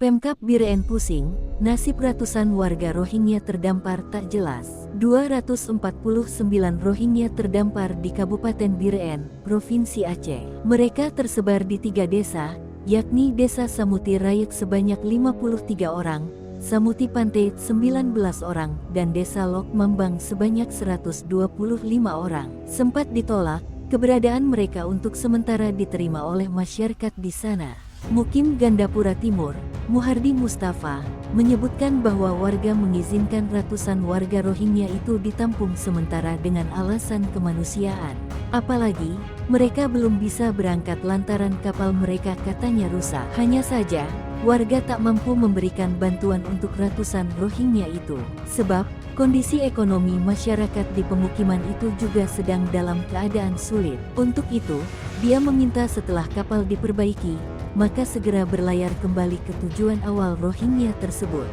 Pemkab Biren pusing, nasib ratusan warga Rohingya terdampar tak jelas. 249 Rohingya terdampar di Kabupaten Biren, Provinsi Aceh. Mereka tersebar di 3 desa, yakni Desa Samuti Rayek sebanyak 53 orang, Samuti Pantai 19 orang, dan Desa Lok Mambang sebanyak 125 orang. Sempat ditolak, keberadaan mereka untuk sementara diterima oleh masyarakat di sana. Mukim Gandapura Timur, Muhardi Mustafa, menyebutkan bahwa warga mengizinkan ratusan warga Rohingya itu ditampung sementara dengan alasan kemanusiaan. Apalagi, mereka belum bisa berangkat lantaran kapal mereka katanya rusak. Hanya saja, warga tak mampu memberikan bantuan untuk ratusan Rohingya itu. Sebab, kondisi ekonomi masyarakat di pemukiman itu juga sedang dalam keadaan sulit. Untuk itu, dia meminta setelah kapal diperbaiki, maka segera berlayar kembali ke tujuan awal Rohingya tersebut.